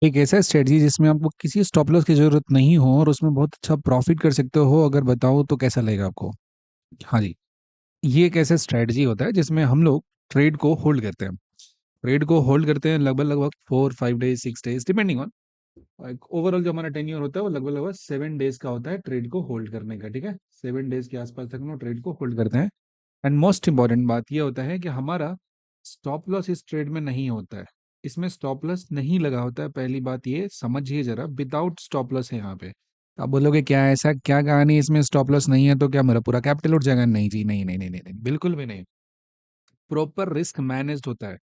एक ऐसा स्ट्रेटजी जिसमें आपको किसी स्टॉप लॉस की जरूरत नहीं हो और उसमें बहुत अच्छा प्रॉफिट कर सकते हो, अगर बताओ तो कैसा लगेगा आपको? हाँ जी। ये एक ऐसा स्ट्रेटजी होता है जिसमें हम लोग ट्रेड को होल्ड करते हैं। ट्रेड को होल्ड करते हैं लगभग लगभग 4 5 days 6 days depending on. Overall जो हमारा टेन्योर होता है वो लगभग लगभग 7 डेज का होता है ट्रेड को होल्ड करने का। ठीक है, 7 डेज के आसपास तक हम लोग ट्रेड को होल्ड करते हैं। एंड मोस्ट इंपॉर्टेंट बात यह होता है कि हमारा स्टॉप लॉस इस ट्रेड में नहीं होता है। इसमें स्टॉप लॉस नहीं लगा होता है। पहली बात ये समझिए जरा, विदाउट स्टॉप लॉस है यहाँ पे। आप बोलोगे क्या ऐसा क्या कहानी, इसमें स्टॉप लॉस नहीं है तो क्या मेरा पूरा कैपिटल उठ जाएगा? नहीं जी, नहीं नहीं नहीं नहीं, नहीं बिल्कुल भी नहीं। प्रॉपर रिस्क मैनेज्ड होता है।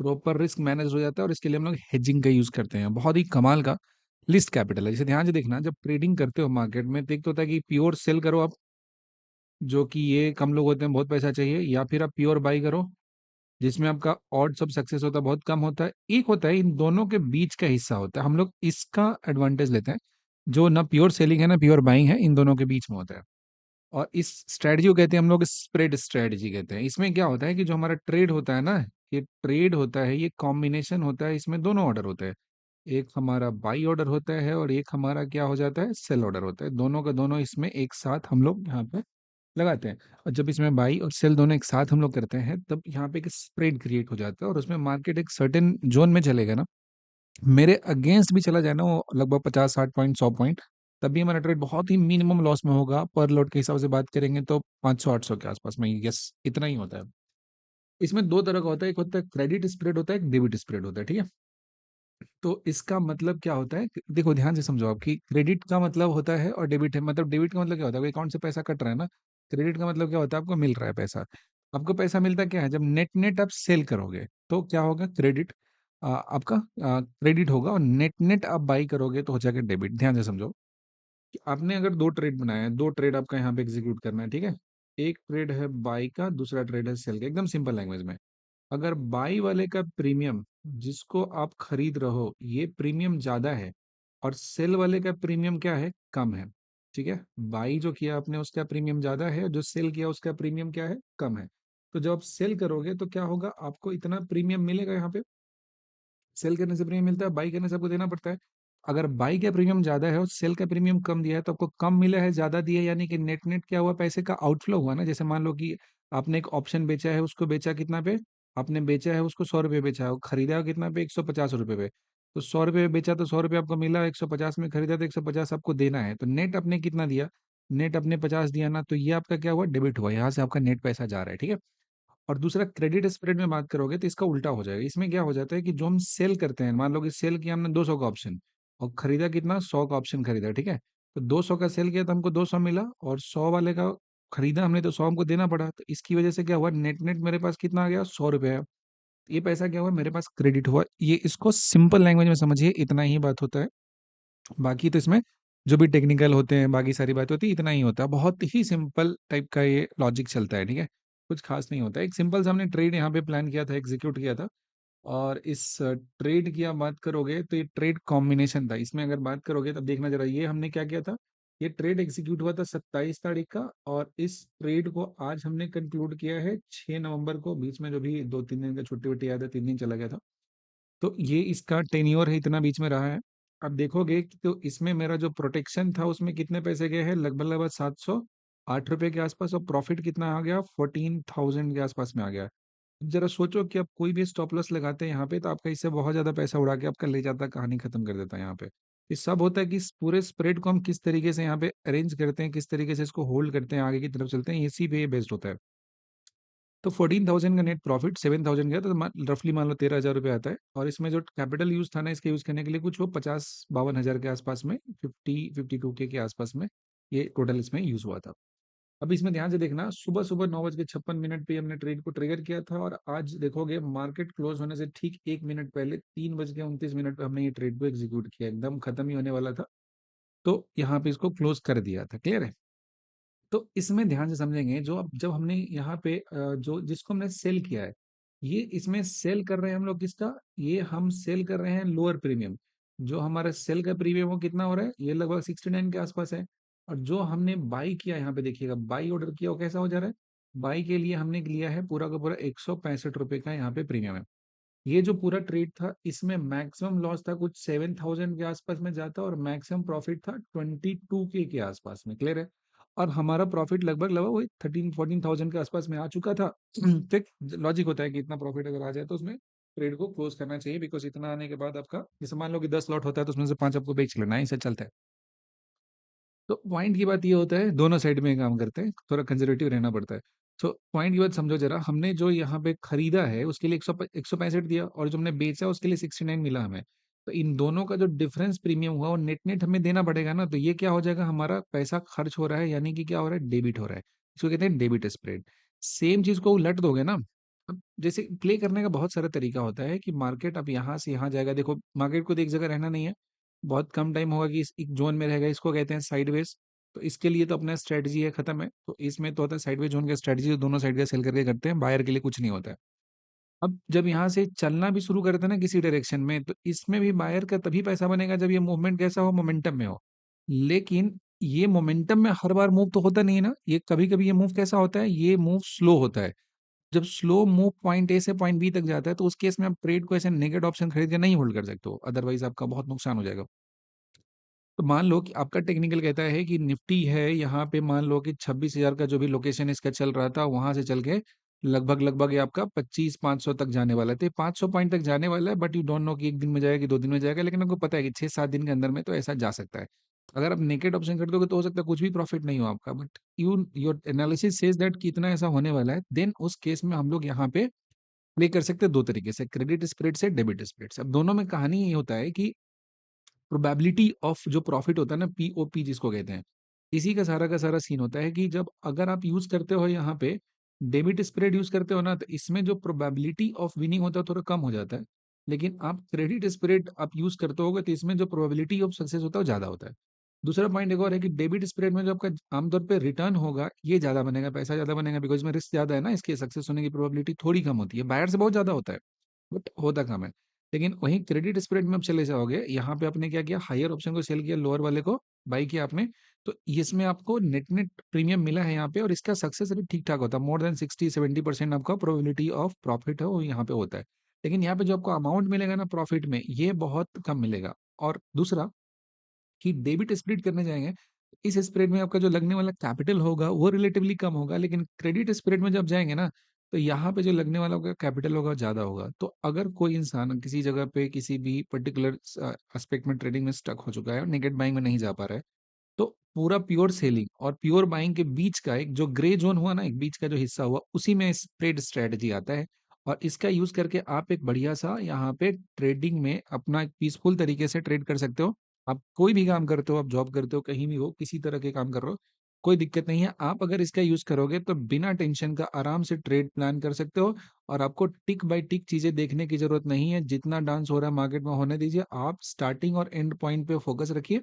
प्रॉपर रिस्क मैनेज हो जाता है और इसके लिए हम लोग हेजिंग का यूज करते हैं। बहुत ही कमाल का लिस्ट कैपिटल है। जैसे ध्यान से देखना, जब ट्रेडिंग करते हो मार्केट में तो एक तो होता है कि प्योर सेल करो आप, जो कि ये कम लोग होते हैं, बहुत पैसा चाहिए, या फिर आप प्योर बाई करो जिसमें आपका ऑड सब सक्सेस होता है, बहुत कम होता है। एक होता है इन दोनों के बीच का हिस्सा होता है, हम लोग इसका एडवांटेज लेते हैं। जो ना प्योर सेलिंग है ना प्योर बाइंग है, इन दोनों के बीच में होता है। और इस स्ट्रेटजी को कहते हैं हम लोग स्प्रेड स्ट्रेटजी कहते हैं। इसमें क्या होता है कि जो हमारा ट्रेड होता है ना, ये ट्रेड होता है, ये कॉम्बिनेशन होता है। इसमें दोनों ऑर्डर होते हैं। एक हमारा बाई ऑर्डर होता है और एक हमारा क्या हो जाता है, सेल ऑर्डर होता है। दोनों का दोनों इसमें एक साथ हम लोग यहाँ पे लगाते हैं। और जब इसमें बाई और सेल दोनों एक साथ हम लोग करते हैं तब यहाँ पे एक स्प्रेड क्रिएट हो जाता है और उसमें मार्केट एक सर्टेन जोन में चलेगा ना, मेरे अगेंस्ट भी चला जाए ना वो लगभग 50 60 पॉइंट 100 पॉइंट, तब भी हमारा ट्रेड बहुत ही मिनिमम लॉस में होगा। पर लोड के हिसाब से बात करेंगे तो 500 800 के आसपास में, यस इतना ही होता है। इसमें दो तरह का होता है, एक होता है क्रेडिट स्प्रेड होता है, एक डेबिट स्प्रेड होता है। ठीक है, तो इसका मतलब क्या होता है देखो ध्यान से समझो, आपकी क्रेडिट का मतलब होता है और डेबिट है, मतलब डेबिट का मतलब क्या होता है, अकाउंट से पैसा कट रहा है ना। क्रेडिट का मतलब क्या होता है, आपको मिल रहा है पैसा। आपको पैसा मिलता क्या है, जब नेट नेट आप सेल करोगे तो क्या होगा, क्रेडिट आपका क्रेडिट होगा, और नेट नेट आप बाई करोगे तो हो जाएगा डेबिट। ध्यान से समझो कि आपने अगर दो ट्रेड बनाया है, दो ट्रेड आपका यहाँ पे एग्जीक्यूट करना है। ठीक है, एक ट्रेड है बाई का, दूसरा ट्रेड है सेल का। एकदम सिंपल लैंग्वेज में, अगर बाई वाले का प्रीमियम जिसको आप खरीद रहे हो ये प्रीमियम ज्यादा है और सेल वाले का प्रीमियम क्या है, कम है। ठीक है, बाई जो किया आपने उसका प्रीमियम ज्यादा है, जो सेल किया उसका प्रीमियम क्या है, कम है। तो जब आप सेल करोगे तो क्या होगा, आपको इतना प्रीमियम मिलेगा यहाँ पे। सेल करने से प्रीमियम मिलता है, बाई करने से आपको देना पड़ता है। अगर बाई का प्रीमियम ज्यादा है और सेल का प्रीमियम कम दिया है तो आपको कम मिला है, ज्यादा दिया है, यानी कि नेट नेट क्या हुआ, पैसे का आउटफ्लो हुआ ना। जैसे मान लो कि आपने एक ऑप्शन बेचा है, उसको बेचा कितना पे, आपने बेचा है उसको 100 रुपये बेचा है, और खरीदा कितना पे, 150 रुपये पे। तो 100 रुपये बेचा तो 100 रुपये आपको मिला, 150 में खरीदा तो 150 आपको देना है। तो नेट आपने कितना दिया, नेट अपने 50 दिया ना, तो ये आपका क्या हुआ, डेबिट हुआ, यहाँ से आपका नेट पैसा जा रहा है। ठीक है, और दूसरा क्रेडिट स्प्रेड में बात करोगे तो इसका उल्टा हो जाएगा। इसमें क्या हो जाता है कि जो हम सेल करते हैं, मान लो कि सेल किया हमने 200 का ऑप्शन और खरीदा कितना, 100 का ऑप्शन खरीदा। ठीक है, तो 200 का सेल किया तो हमको 200 मिला, और 100 वाले का खरीदा हमने तो 100 हमको देना पड़ा। तो इसकी वजह से क्या हुआ, नेट नेट मेरे पास कितना आ गया, 100 रुपये। ये पैसा क्या हुआ, मेरे पास क्रेडिट हुआ। ये इसको सिंपल लैंग्वेज में समझिए, इतना ही बात होता है। बाकी तो इसमें जो भी टेक्निकल होते हैं, बाकी सारी बात होती है, इतना ही होता है। बहुत ही सिंपल टाइप का ये लॉजिक चलता है। ठीक है, कुछ खास नहीं होता है। एक सिंपल सा हमने ट्रेड यहाँ पे प्लान किया था, एग्जीक्यूट किया था। और इस ट्रेड की आप बात करोगे तो ये ट्रेड कॉम्बिनेशन था। इसमें अगर बात करोगे तब देखना जरा, ये हमने क्या किया था, ये ट्रेड एग्जीक्यूट हुआ था 27 तारीख का, और इस ट्रेड को आज हमने कंक्लूड किया है 6 नवंबर को। बीच में जो भी 2 3 दिन का छुट्टी वुट्टी आया था, 3 दिन चला गया था। तो ये इसका टेन्योर है, इतना बीच में रहा है। अब देखोगे कि तो इसमें मेरा जो प्रोटेक्शन था उसमें कितने पैसे गए हैं, लगभग लगभग 708 रुपये के आसपास, और प्रॉफिट कितना आ गया, 14,000 के आसपास में आ गया। जरा सोचो कि आप कोई भी स्टॉप लॉस लगाते हैं यहाँ पे तो आपका इससे बहुत ज्यादा पैसा उड़ा के आपका ले जाता है, कहानी खत्म कर देता है यहाँ पे। ये सब होता है कि इस पूरे स्प्रेड को हम किस तरीके से यहाँ पे अरेंज करते हैं, किस तरीके से इसको होल्ड करते हैं, आगे की तरफ चलते हैं, इसी पे ये बेस्ड होता है। तो 14,000 का नेट प्रॉफिट 7,000 गया तो रफली मान लो 13,000 रुपये आता है। और इसमें जो कैपिटल यूज था ना इसके यूज करने के लिए, कुछ वो 50 52 हज़ार के आसपास में, 50 52 के आसपास में ये टोटल इसमें यूज हुआ था। अब इसमें ध्यान से देखना, सुबह सुबह 9:56 पे हमने ट्रेड को ट्रिगर किया था, और आज देखोगे मार्केट क्लोज होने से ठीक 1 मिनट पहले 3:29 पे हमने ये ट्रेड को एग्जीक्यूट किया, एकदम खत्म ही होने वाला था। तो यहाँ पे इसको क्लोज कर दिया था। क्लियर है? तो इसमें ध्यान से समझेंगे, जो अब जब हमने यहाँ पे जो जिसको हमने सेल किया है, ये इसमें सेल कर रहे हैं हम लोग किसका, ये हम सेल कर रहे हैं लोअर प्रीमियम। जो हमारा सेल का प्रीमियम वो कितना हो रहा है, ये लगभग 69 के आसपास है। और जो हमने बाई किया, यहाँ पे देखिएगा बाई ऑर्डर किया, वो कैसा हो जा रहा है, बाई के लिए हमने लिया है पूरा का पूरा 165 रुपये का यहाँ पे प्रीमियम है। ये जो पूरा ट्रेड था इसमें मैक्सिमम लॉस था कुछ 7,000 के आसपास में जाता और मैक्सिमम प्रॉफिट था 22K के आसपास में। क्लियर है? और हमारा प्रॉफिट लगभग लगभग वही 13-14,000 के आसपास में आ चुका था। तो एक लॉजिक होता है कि इतना प्रॉफिट अगर आ जाए तो उसमें ट्रेड को क्लोज करना चाहिए, बिकॉज इतना आने के बाद आपका जैसे मान लो कि 10 लॉट होता है तो उसमें से 5 आपको बेच लेना है, ऐसे चलता है। तो पॉइंट की बात ये होता है, दोनों साइड में काम करते हैं, थोड़ा कंजर्वेटिव रहना पड़ता है। तो पॉइंट की बात समझो जरा, हमने जो यहाँ पे खरीदा है उसके लिए 165 दिया और जो हमने बेचा उसके लिए 69 मिला हमें। तो इन दोनों का जो डिफरेंस प्रीमियम हुआ वो नेट नेट हमें देना पड़ेगा ना। तो ये क्या हो जाएगा, हमारा पैसा खर्च हो रहा है, यानी कि क्या हो रहा है, डेबिट हो रहा है। इसको कहते हैं डेबिट स्प्रेड। सेम चीज को उलट दोगे ना, अब जैसे प्ले करने का बहुत सारा तरीका होता है कि मार्केट अब यहाँ से यहाँ जाएगा। देखो मार्केट को तो एक जगह रहना नहीं है, बहुत कम टाइम होगा कि इस एक जोन में रहेगा, इसको कहते हैं साइडवेज। तो इसके लिए तो अपना स्ट्रेटजी है, खत्म है। तो इसमें तो होता है साइडवेज जोन का स्ट्रेटजी, तो दोनों साइड का सेल करके करते हैं, बायर के लिए कुछ नहीं होता है। अब जब यहाँ से चलना भी शुरू करते हैं ना किसी डायरेक्शन में, तो इसमें भी बायर का तभी पैसा बनेगा जब ये मूवमेंट कैसा हो, मोमेंटम में हो। लेकिन ये मोमेंटम में हर बार मूव तो होता नहीं है ना, ये कभी कभी ये मूव कैसा होता है, ये मूव स्लो होता है। जब स्लो मूव पॉइंट ए से पॉइंट बी तक जाता है तो उस केस में आप ट्रेड को ऐसे नेगेटिव ऑप्शन खरीद के नहीं होल्ड कर सकते हो, अदरवाइज आपका बहुत नुकसान हो जाएगा। तो मान लो कि आपका टेक्निकल कहता है कि निफ्टी है यहाँ पे, मान लो कि 26,000 का जो भी लोकेशन इसका चल रहा था वहां से चल के लगभग लगभग ये आपका 25-500 तक जाने वाला है। तो 500 पॉइंट तक जाने वाला है, बट यू डोंट नो कि एक दिन में जाएगा कि 2 दिन में जाएगा, लेकिन आपको पता है कि 6-7 दिन के अंदर में तो ऐसा जा सकता है। अगर आप नेकेड ऑप्शन खरीदोगे तो हो सकता है कुछ भी प्रॉफिट नहीं हो आपका, but you your analysis says that कि इतना ऐसा होने वाला है, देन उस केस में हम लोग यहाँ पे प्ले कर सकते हैं दो तरीके से, क्रेडिट स्प्रेड से डेबिट स्प्रेड से। अब दोनों में कहानी ये होता है कि प्रोबेबिलिटी ऑफ जो प्रॉफिट होता है ना, पीओपी जिसको कहते हैं, इसी का सारा सीन होता है कि जब अगर आप यूज करते हो यहाँ पे डेबिट स्प्रेड यूज करते हो ना, तो इसमें जो प्रोबेबिलिटी ऑफ विनिंग होता है थोड़ा कम हो जाता है। लेकिन आप क्रेडिट स्प्रेड आप यूज करते होगे तो इसमें जो प्रोबेबिलिटी ऑफ सक्सेस होता है वो ज्यादा होता है। दूसरा पॉइंट एक और है कि डेबिट स्प्रेड में जो आपका आमतौर पे रिटर्न होगा ये ज्यादा बनेगा, पैसा ज्यादा बनेगा, बिकॉज इसमें रिस्क ज्यादा है ना, इसके सक्सेस होने की प्रोबेबिलिटी थोड़ी कम होती है, बायर से बहुत ज्यादा होता है बट होता कम है। लेकिन वहीं क्रेडिट स्प्रेड में आप चले जाओगे, यहाँ पे आपने क्या किया, हायर ऑप्शन को सेल किया, लोअर वाले को बाई किया आपने। तो इसमें आपको नेट नेट प्रीमियम मिला है यहाँ पे, और इसका सक्सेस रेट ठीक ठाक होता है, मोर देन 60-70% आपका प्रोबेबिलिटी ऑफ प्रॉफिट है वो यहाँ पे होता है। लेकिन यहाँ पे जो आपको अमाउंट मिलेगा ना प्रॉफिट में, ये बहुत कम मिलेगा। और दूसरा कि डेबिट स्प्रेड करने जाएंगे, इस स्प्रेड में आपका जो लगने वाला कैपिटल होगा वो रिलेटिवली कम होगा, लेकिन क्रेडिट स्प्रेड में जब जाएंगे ना, तो यहाँ पे जो लगने वाला होगा कैपिटल होगा ज्यादा होगा। तो अगर कोई इंसान किसी जगह पे किसी भी पर्टिकुलर एस्पेक्ट में ट्रेडिंग में स्टक हो चुका है और नेगेट बाइंग में नहीं जा पा रहा है, तो पूरा प्योर सेलिंग और प्योर बाइंग के बीच का एक जो ग्रे जोन हुआ ना, एक बीच का जो हिस्सा हुआ, उसी में स्प्रेड स्ट्रेटजी आता है। और इसका यूज करके आप एक बढ़िया सा यहाँ पे ट्रेडिंग में अपना एक पीसफुल तरीके से ट्रेड कर सकते हो। आप कोई भी काम करते हो, आप जॉब करते हो, कहीं भी हो, किसी तरह के काम कर रहे हो, कोई दिक्कत नहीं है। आप अगर इसका यूज करोगे तो बिना टेंशन का आराम से ट्रेड प्लान कर सकते हो। और आपको टिक बाय टिक चीजें देखने की जरूरत नहीं है, जितना डांस हो रहा है मार्केट में होने दीजिए, आप स्टार्टिंग और एंड पॉइंट पे फोकस रखिए।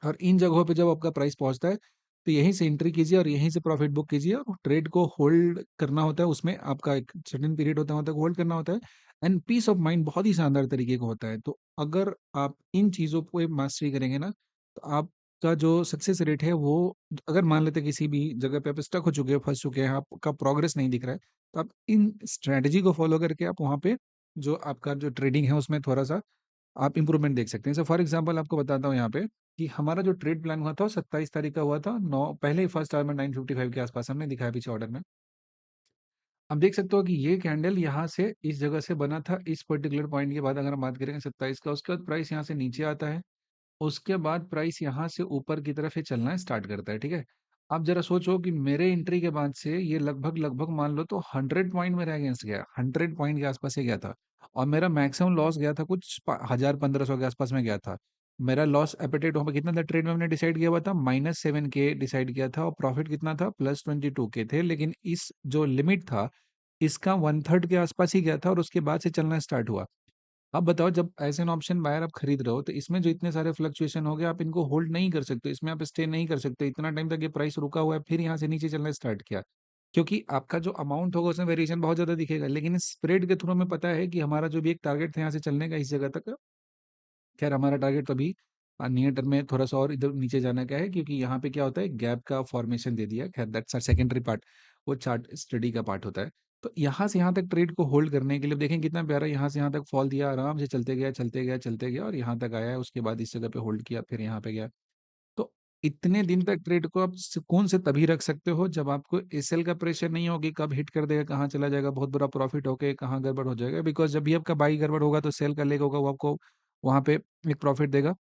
और इन जगहों पे जब आपका प्राइस पहुंचता है तो यहीं से एंट्री कीजिए और यहीं से प्रॉफिट बुक कीजिए। और ट्रेड को होल्ड करना होता है, उसमें आपका एक सर्टेन पीरियड होता है, होल्ड करना होता है। एंड पीस ऑफ माइंड बहुत ही शानदार तरीके का होता है। तो अगर आप इन चीज़ों को मास्टरी करेंगे ना, तो आपका जो सक्सेस रेट है वो, अगर मान लेते हैं किसी भी जगह पे आप स्टक हो चुके हैं, फंस चुके हैं, आपका प्रोग्रेस नहीं दिख रहा है, तो आप इन स्ट्रेटजी को फॉलो करके आप वहाँ पे जो आपका जो ट्रेडिंग है उसमें थोड़ा सा आप इंप्रूवमेंट देख सकते हैं। सो फॉर एग्जांपल आपको बताता हूँ यहाँ पे कि हमारा जो ट्रेड प्लान हुआ था 27 तारीख का हुआ था, नौ पहले ही फर्स्ट आवर में 9:55 के आसपास हमने दिखाया पीछे ऑर्डर में। अब देख सकते हो कि ये कैंडल यहाँ से इस जगह से बना था, इस पर्टिकुलर पॉइंट के बाद अगर हम बात करेंगे 27 का, उसके बाद प्राइस यहाँ से नीचे आता है, उसके बाद प्राइस यहाँ से ऊपर की तरफ ये चलना स्टार्ट करता है। ठीक है, आप जरा सोचो कि मेरे एंट्री के बाद से ये लगभग लगभग मान लो तो 100 पॉइंट मेरे अगेंस्ट गया, 100 पॉइंट के आसपास ही गया था। और मेरा मैक्सिमम लॉस गया था कुछ 1,000-1,500 के आसपास में गया था। मेरा लॉस एपेटाइट वहाँ पे कितना था, ट्रेड में मैंने डिसाइड किया हुआ था -7K डिसाइड किया था, और प्रॉफिट कितना था, +22K थे। लेकिन इस जो लिमिट था इसका 1/3 के आसपास ही गया था, और उसके बाद से चलना स्टार्ट हुआ। अब बताओ, जब ऐसे एन ऑप्शन बायर आप खरीद रहे हो तो इसमें जो इतने सारे फ्लक्चुएशन हो गए, आप इनको होल्ड नहीं कर सकते, इसमें आप स्टे नहीं कर सकते इतना टाइम तक। ये प्राइस रुका हुआ है, फिर यहाँ से नीचे चलना स्टार्ट किया, क्योंकि आपका जो अमाउंट होगा उसमें वेरिएशन बहुत ज्यादा दिखेगा। लेकिन इस स्प्रेड के थ्रू हमें पता है कि हमारा जो भी एक टारगेट था यहाँ से चलने का इस जगह तक, खैर हमारा टारगेट तो अभी नियर टर्म में थोड़ा सा और इधर नीचे जाने का है, क्योंकि यहाँ पे क्या होता है, गैप का फॉर्मेशन दे दिया। खैर दैट्स आर सेकेंडरी पार्ट, वो चार्ट स्टडी का पार्ट होता है। तो यहाँ से यहाँ तक ट्रेड को होल्ड करने के लिए देखें कितना प्यारा, यहाँ से यहाँ तक फॉल दिया, आराम से चलते गया, चलते गया, चलते गया और यहाँ तक आया है। उसके बाद इस जगह पे होल्ड किया, फिर यहाँ पे गया। तो इतने दिन तक ट्रेड को आप सुकून से तभी रख सकते हो जब आपको एसएल का प्रेशर नहीं होगी, कब हिट कर देगा, कहाँ चला जाएगा, बहुत बुरा प्रॉफिट होके कहाँ गड़बड़ हो जाएगा। बिकॉज़ जब भी आपका बाई गड़बड़ होगा तो सेल का लेग होगा, वो आपको वहाँ पे एक प्रॉफिट देगा।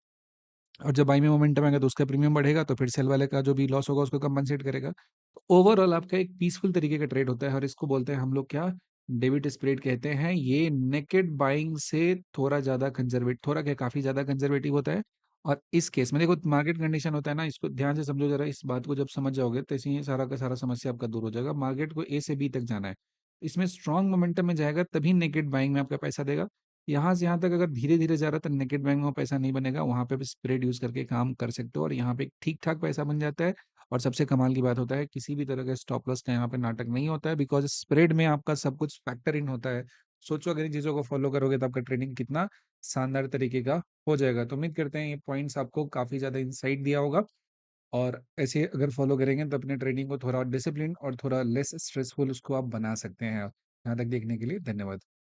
और जब बाई में मोमेंटम आएगा तो उसका प्रीमियम बढ़ेगा, तो फिर सेल वाले का जो भी लॉस होगा उसको कंपनसेट करेगा। तो ओवरऑल आपका एक पीसफुल तरीके का ट्रेड होता है और इसको बोलते हैं हम लोग क्या, डेबिट स्प्रेड कहते हैं। ये नेकेड बाइंग से थोड़ा ज़्यादा कंजर्वेटिव, थोड़ा क्या काफ़ी ज़्यादा कंजर्वेटिव होता है। और इस केस में देखो मार्केट कंडीशन होता है ना, इसको ध्यान से समझो जरा, इस बात को जब समझ जाओगे तो ऐसे ही सारा का सारा समस्या आपका दूर हो जाएगा। मार्केट को ए से बी तक जाना है, इसमें स्ट्रॉन्ग मोमेंटम में जाएगा तभी नेकेड बाइंग में आपका पैसा देगा। यहाँ से यहाँ तक अगर धीरे-धीरे जा रहा है तो नेकेड बैंक में पैसा नहीं बनेगा, वहाँ पे भी स्प्रेड यूज़ करके काम कर सकते हो और यहाँ पे ठीक-ठाक पैसा बन जाता है। और सबसे कमाल की बात होता है, किसी भी तरह का स्टॉप लॉस का यहाँ पे नाटक नहीं होता है, बिकॉज़ स्प्रेड में आपका सब कुछ फैक्टर इन होता है। सोचो अगर इन चीज़ों को फॉलो करोगे तो आपका ट्रेडिंग कितना शानदार तरीके का हो जाएगा। तो उम्मीद करते हैं ये पॉइंट्स आपको काफ़ी ज़्यादा इनसाइट दिया होगा और ऐसे अगर फॉलो करेंगे तो अपने ट्रेडिंग को थोड़ा डिसिप्लिन और थोड़ा लेस स्ट्रेसफुल उसको आप बना सकते हैं। यहाँ तक देखने के लिए धन्यवाद।